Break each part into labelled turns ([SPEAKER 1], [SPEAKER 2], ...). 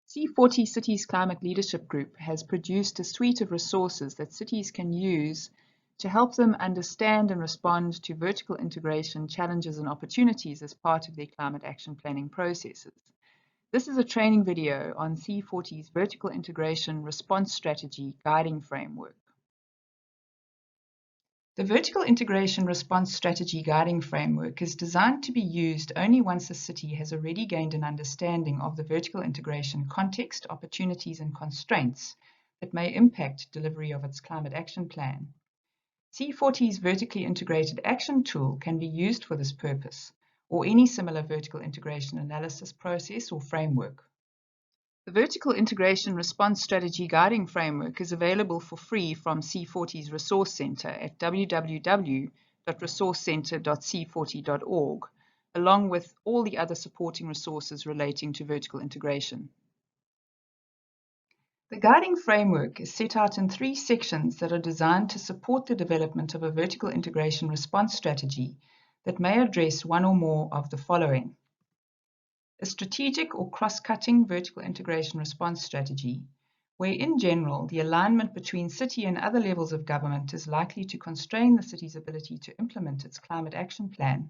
[SPEAKER 1] C40 Cities Climate Leadership Group has produced a suite of resources that cities can use to help them understand and respond to vertical integration challenges and opportunities as part of their climate action planning processes. This is a training video on C40's Vertical Integration Response Strategy Guiding Framework. The Vertical Integration Response Strategy Guiding Framework is designed to be used only once a city has already gained an understanding of the vertical integration context, opportunities, and constraints that may impact delivery of its climate action plan. C40's Vertically Integrated Action Tool can be used for this purpose, or any similar vertical integration analysis process or framework. The Vertical Integration Response Strategy Guiding Framework is available for free from C40's Resource Center at www.resourcecenter.c40.org, along with all the other supporting resources relating to vertical integration. The guiding framework is set out in 3 sections that are designed to support the development of a vertical integration response strategy that may address one or more of the following: a strategic or cross-cutting vertical integration response strategy, where in general the alignment between city and other levels of government is likely to constrain the city's ability to implement its climate action plan,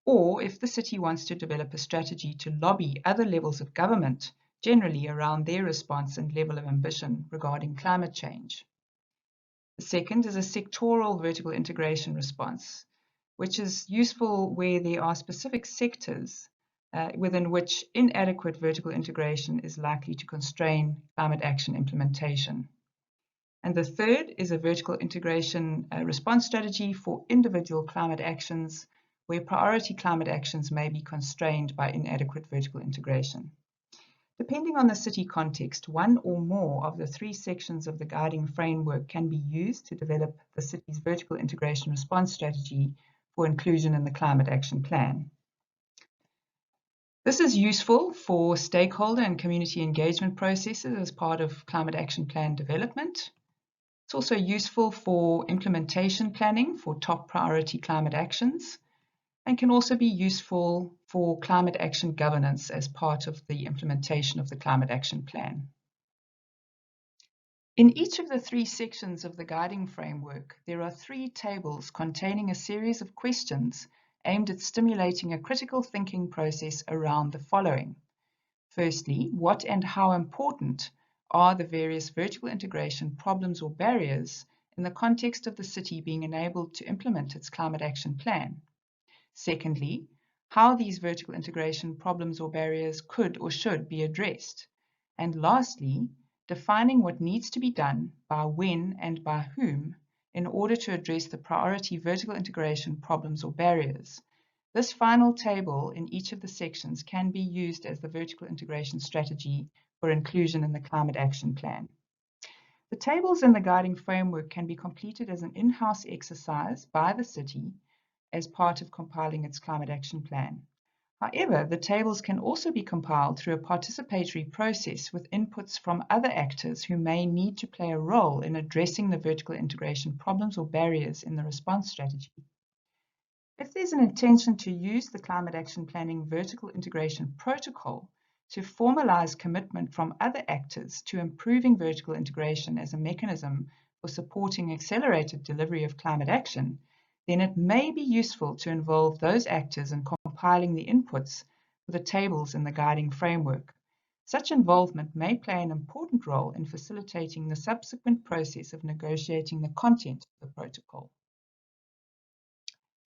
[SPEAKER 1] or if the city wants to develop a strategy to lobby other levels of government generally around their response and level of ambition regarding climate change. The second is a sectoral vertical integration response, which is useful where there are specific sectors within which inadequate vertical integration is likely to constrain climate action implementation. And the third is a vertical integration response strategy for individual climate actions, where priority climate actions may be constrained by inadequate vertical integration. Depending on the city context, one or more of the 3 sections of the guiding framework can be used to develop the city's vertical integration response strategy for inclusion in the climate action plan. This is useful for stakeholder and community engagement processes as part of climate action plan development. It's also useful for implementation planning for top priority climate actions, and can also be useful for climate action governance as part of the implementation of the climate action plan. In each of the 3 sections of the guiding framework, there are 3 tables containing a series of questions aimed at stimulating a critical thinking process around the following. Firstly, what and how important are the various vertical integration problems or barriers in the context of the city being enabled to implement its climate action plan? Secondly, how these vertical integration problems or barriers could or should be addressed. And lastly, defining what needs to be done, by when and by whom, in order to address the priority vertical integration problems or barriers. This final table in each of the sections can be used as the vertical integration strategy for inclusion in the climate action plan. The tables in the guiding framework can be completed as an in-house exercise by the city as part of compiling its climate action plan. However, the tables can also be compiled through a participatory process with inputs from other actors who may need to play a role in addressing the vertical integration problems or barriers in the response strategy. If there's an intention to use the climate action planning vertical integration protocol to formalize commitment from other actors to improving vertical integration as a mechanism for supporting accelerated delivery of climate action, then it may be useful to involve those actors in compiling the inputs for the tables in the guiding framework. Such involvement may play an important role in facilitating the subsequent process of negotiating the content of the protocol.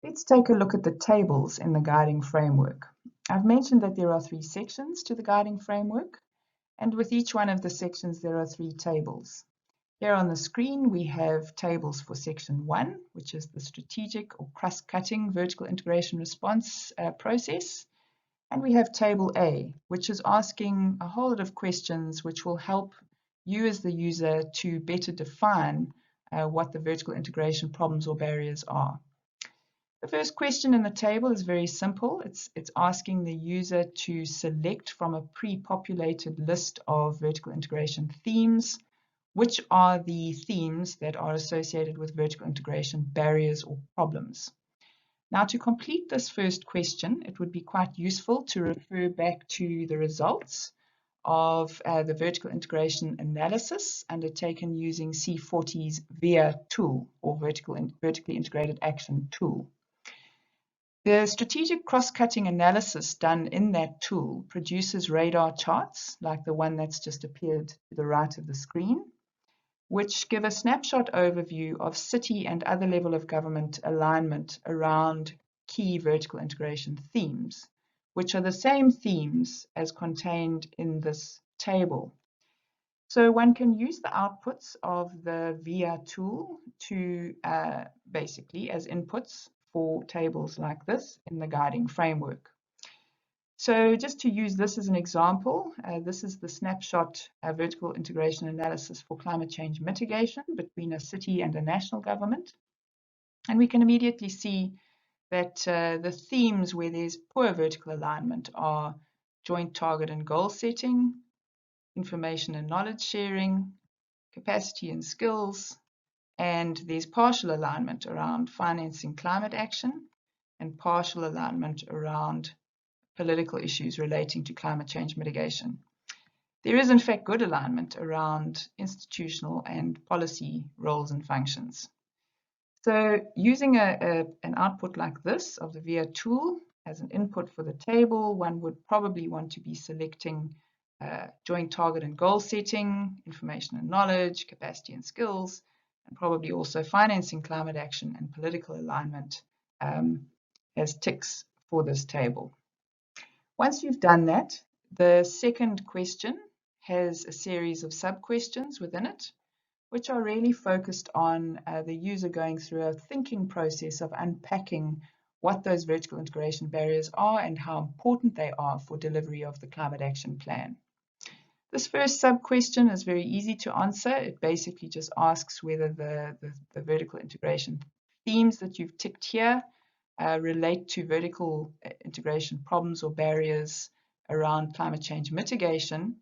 [SPEAKER 1] Let's take a look at the tables in the guiding framework. I've mentioned that there are 3 sections to the guiding framework, and with each one of the sections there are 3 tables. Here on the screen we have tables for section 1, which is the strategic or cross-cutting vertical integration response process. And we have table A, which is asking a whole lot of questions which will help you as the user to better define what the vertical integration problems or barriers are. The first question in the table is very simple. It's asking the user to select from a pre-populated list of vertical integration themes which are the themes that are associated with vertical integration barriers or problems. Now, to complete this first question, it would be quite useful to refer back to the results of the vertical integration analysis undertaken using C40's VIA tool, or vertically integrated action tool. The strategic cross-cutting analysis done in that tool produces radar charts, like the one that's just appeared to the right of the screen, which give a snapshot overview of city and other level of government alignment around key vertical integration themes, which are the same themes as contained in this table. So one can use the outputs of the VIA tool to basically as inputs for tables like this in the guiding framework. So just to use this as an example, this is the snapshot vertical integration analysis for climate change mitigation between a city and a national government. And we can immediately see that the themes where there's poor vertical alignment are joint target and goal setting, information and knowledge sharing, capacity and skills, and there's partial alignment around financing climate action and partial alignment around political issues relating to climate change mitigation. There is in fact good alignment around institutional and policy roles and functions. So using an output like this of the VIA tool as an input for the table, one would probably want to be selecting joint target and goal setting, information and knowledge, capacity and skills, and probably also financing climate action and political alignment as ticks for this table. Once you've done that, the second question has a series of sub-questions within it, which are really focused on the user going through a thinking process of unpacking what those vertical integration barriers are and how important they are for delivery of the climate action plan. This first sub-question is very easy to answer. It basically just asks whether the vertical integration themes that you've ticked here relate to vertical integration problems or barriers around climate change mitigation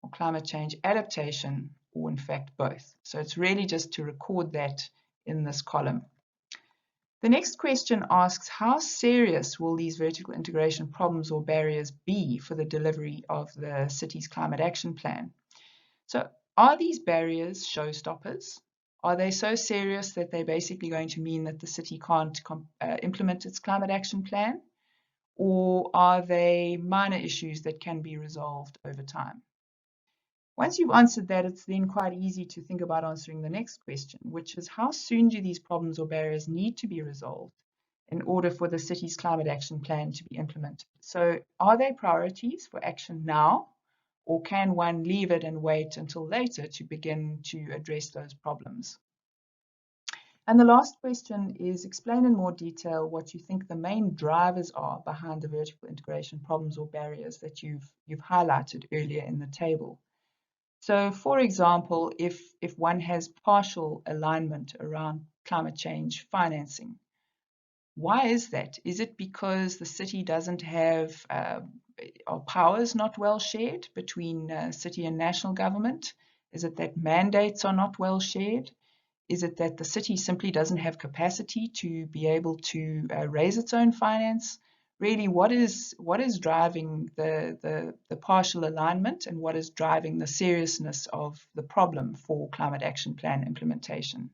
[SPEAKER 1] or climate change adaptation, or in fact both. So it's really just to record that in this column. The next question asks, how serious will these vertical integration problems or barriers be for the delivery of the city's climate action plan? So are these barriers showstoppers? Are they so serious that they're basically going to mean that the city can't implement its climate action plan? Or are they minor issues that can be resolved over time? Once you've answered that, it's then quite easy to think about answering the next question, which is how soon do these problems or barriers need to be resolved in order for the city's climate action plan to be implemented? So are they priorities for action now? Or can one leave it and wait until later to begin to address those problems? And the last question is explain in more detail what you think the main drivers are behind the vertical integration problems or barriers that you've highlighted earlier in the table. So for example, if one has partial alignment around climate change financing, why is that? Is it because the city doesn't have, are powers not well shared between city and national government? Is it that mandates are not well shared? Is it that the city simply doesn't have capacity to be able to raise its own finance? Really, what is driving the partial alignment, and what is driving the seriousness of the problem for climate action plan implementation?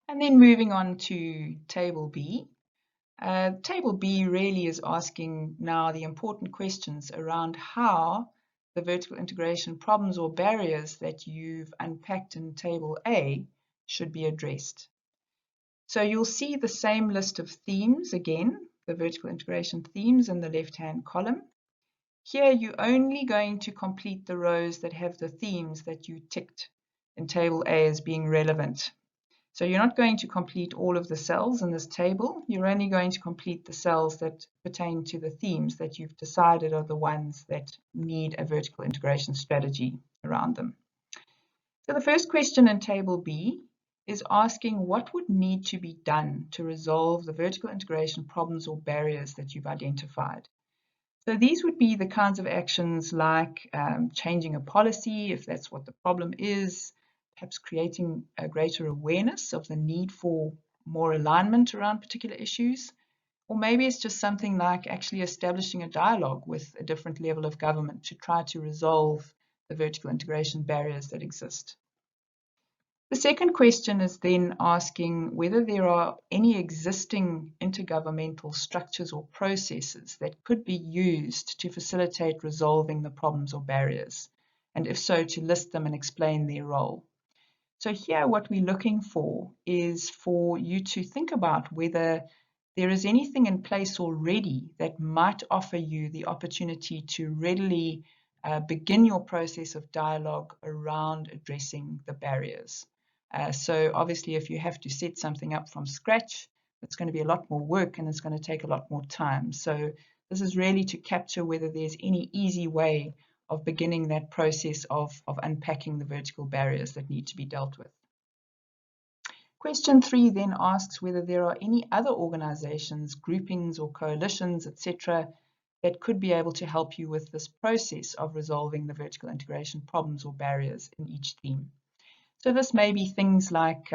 [SPEAKER 1] And then moving on to Table B. Table B really is asking now the important questions around how the vertical integration problems or barriers that you've unpacked in Table A should be addressed. So you'll see the same list of themes again, the vertical integration themes in the left-hand column. Here you're only going to complete the rows that have the themes that you ticked in Table A as being relevant. So you're not going to complete all of the cells in this table. You're only going to complete the cells that pertain to the themes that you've decided are the ones that need a vertical integration strategy around them. So the first question in Table B is asking what would need to be done to resolve the vertical integration problems or barriers that you've identified. So these would be the kinds of actions like changing a policy, if that's what the problem is, perhaps creating a greater awareness of the need for more alignment around particular issues, Or maybe it's just something like actually establishing a dialogue with a different level of government to try to resolve the vertical integration barriers that exist. The second question is then asking whether there are any existing intergovernmental structures or processes that could be used to facilitate resolving the problems or barriers, and if so, to list them and explain their role. So here what we're looking for is for you to think about whether there is anything in place already that might offer you the opportunity to readily begin your process of dialogue around addressing the barriers. So obviously if you have to set something up from scratch, it's going to be a lot more work and it's going to take a lot more time. So this is really to capture whether there's any easy way of beginning that process of unpacking the vertical barriers that need to be dealt with. Question 3 then asks whether there are any other organizations, groupings or coalitions, etc., that could be able to help you with this process of resolving the vertical integration problems or barriers in each theme. So this may be things like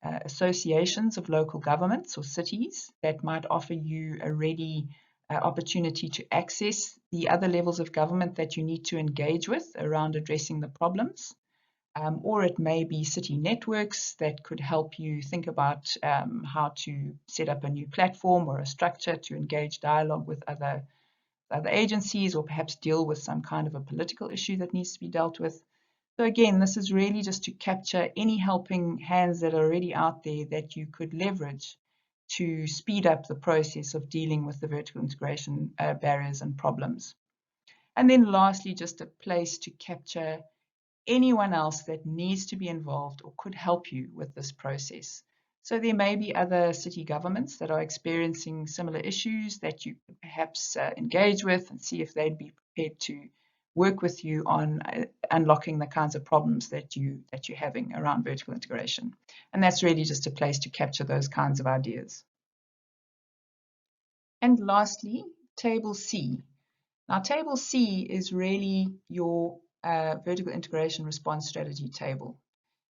[SPEAKER 1] associations of local governments or cities that might offer you a ready opportunity to access the other levels of government that you need to engage with around addressing the problems. Or it may be city networks that could help you think about how to set up a new platform or a structure to engage dialogue with other agencies, or perhaps deal with some kind of a political issue that needs to be dealt with. So again, this is really just to capture any helping hands that are already out there that you could leverage to speed up the process of dealing with the vertical integration barriers and problems. And then lastly, just a place to capture anyone else that needs to be involved or could help you with this process. So there may be other city governments that are experiencing similar issues that you could perhaps engage with and see if they'd be prepared to work with you on unlocking the kinds of problems that you're having around vertical integration. And that's really just a place to capture those kinds of ideas. And lastly, Table C. Now, Table C is really your vertical integration response strategy table.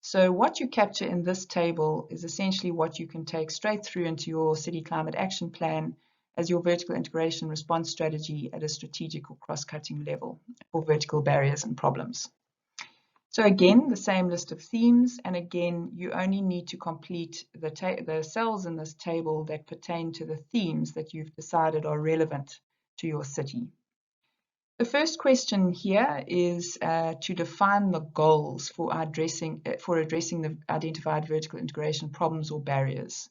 [SPEAKER 1] So what you capture in this table is essentially what you can take straight through into your city climate action plan as your vertical integration response strategy at a strategic or cross-cutting level for vertical barriers and problems. So again, the same list of themes, and again, you only need to complete the cells in this table that pertain to the themes that you've decided are relevant to your city. The first question here is to define the goals for addressing the identified vertical integration problems or barriers.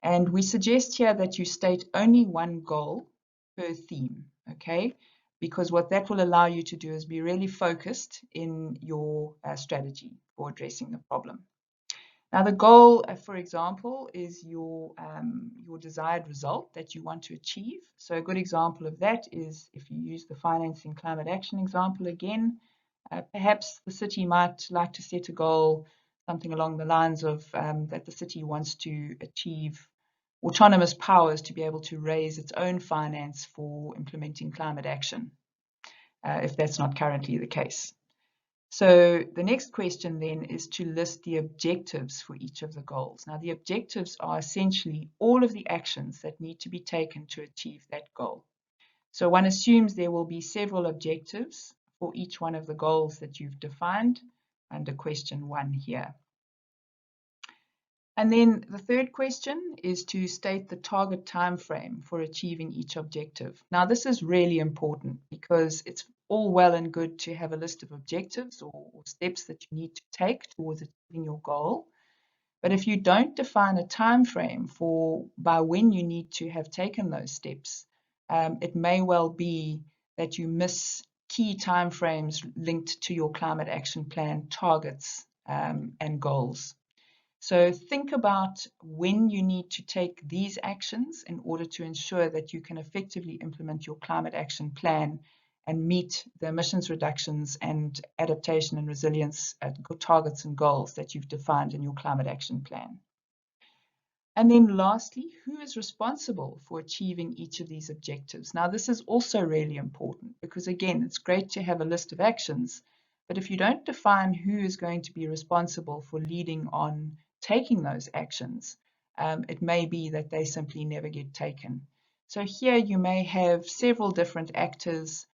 [SPEAKER 1] And we suggest here that you state only one goal per theme, okay? Because what that will allow you to do is be really focused in your strategy for addressing the problem. Now, the goal, for example, is your desired result that you want to achieve. So a good example of that is if you use the financing climate action example again, perhaps the city might like to set a goal, something along the lines of that the city wants to achieve autonomous powers to be able to raise its own finance for implementing climate action, if that's not currently the case. So the next question then is to list the objectives for each of the goals. Now, the objectives are essentially all of the actions that need to be taken to achieve that goal. So one assumes there will be several objectives for each one of the goals that you've defined under question 1 here. And then the third question is to state the target time frame for achieving each objective. Now, this is really important because it's all well and good to have a list of objectives or steps that you need to take towards achieving your goal. But if you don't define a time frame by when you need to have taken those steps, it may well be that you miss key time frames linked to your climate action plan targets and goals. So think about when you need to take these actions in order to ensure that you can effectively implement your climate action plan and meet the emissions reductions and adaptation and resilience targets and goals that you've defined in your climate action plan. And then lastly, who is responsible for achieving each of these objectives? Now, this is also really important because, again, it's great to have a list of actions, but if you don't define who is going to be responsible for leading on taking those actions, it may be that they simply never get taken. So here you may have several different actors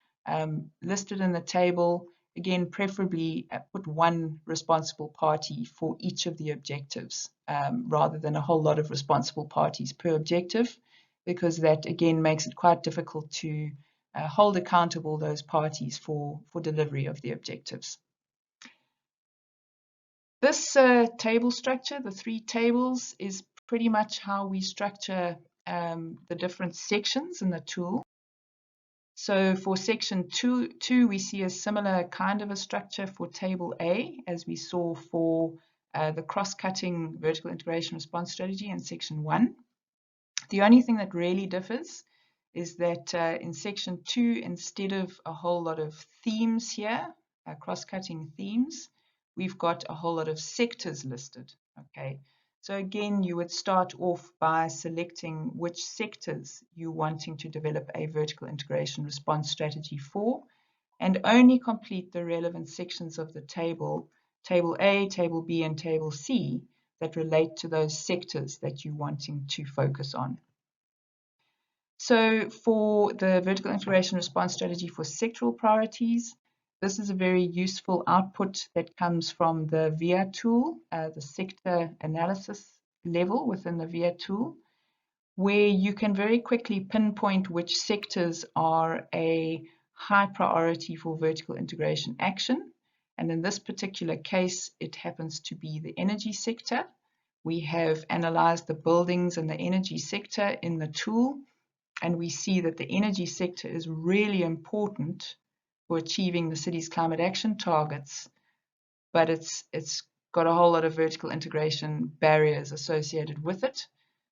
[SPEAKER 1] listed in the table. Again, preferably put one responsible party for each of the objectives rather than a whole lot of responsible parties per objective, because that again makes it quite difficult to hold accountable those parties for delivery of the objectives. This table structure, the 3 tables, is pretty much how we structure the different sections in the tool. So for section 2, we see a similar kind of a structure for table A as we saw for the cross-cutting vertical integration response strategy in section 1. The only thing that really differs is that in section 2, instead of a whole lot of themes here, cross-cutting themes, we've got a whole lot of sectors listed. Okay, so again, you would start off by selecting which sectors you're wanting to develop a vertical integration response strategy for, and only complete the relevant sections of the table, table A, table B, and table C, that relate to those sectors that you're wanting to focus on. So for the vertical integration response strategy for sectoral priorities, this is a very useful output that comes from the VIA tool, the sector analysis level within the VIA tool, where you can very quickly pinpoint which sectors are a high priority for vertical integration action. And in this particular case, it happens to be the energy sector. We have analyzed the buildings and the energy sector in the tool, and we see that the energy sector is really important for achieving the city's climate action targets, but it's got a whole lot of vertical integration barriers associated with it.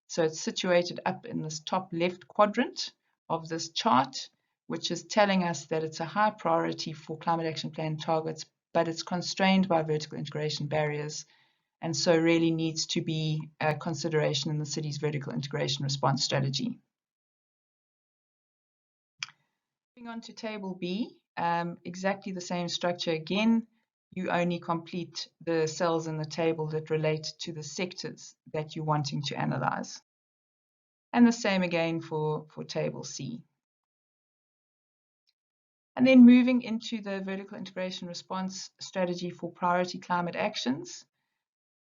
[SPEAKER 1] So it's situated up in this top left quadrant of this chart, which is telling us that it's a high priority for climate action plan targets, but it's constrained by vertical integration barriers, and so really needs to be a consideration in the city's vertical integration response strategy. Moving on to table B, exactly the same structure again. You only complete the cells in the table that relate to the sectors that you're wanting to analyze. And the same again for table C. And then moving into the vertical integration response strategy for priority climate actions.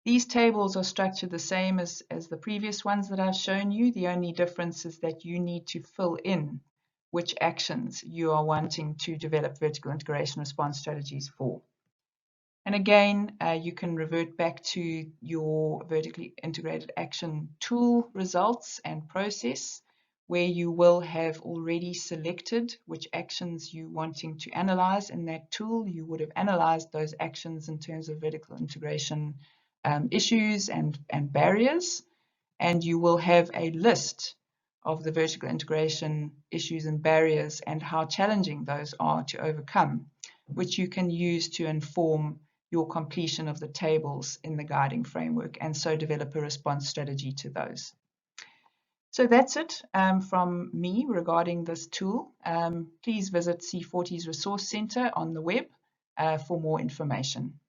[SPEAKER 1] These tables are structured the same as the previous ones that I've shown you. The only difference is that you need to fill in which actions you are wanting to develop vertical integration response strategies for. And again, you can revert back to your vertically integrated action tool results and process, where you will have already selected which actions you're wanting to analyze in that tool. You would have analyzed those actions in terms of vertical integration issues and barriers, and you will have a list of the vertical integration issues and barriers and how challenging those are to overcome, which you can use to inform your completion of the tables in the guiding framework, and so develop a response strategy to those. So that's it from me regarding this tool. Please visit C40's Resource Center on the web for more information.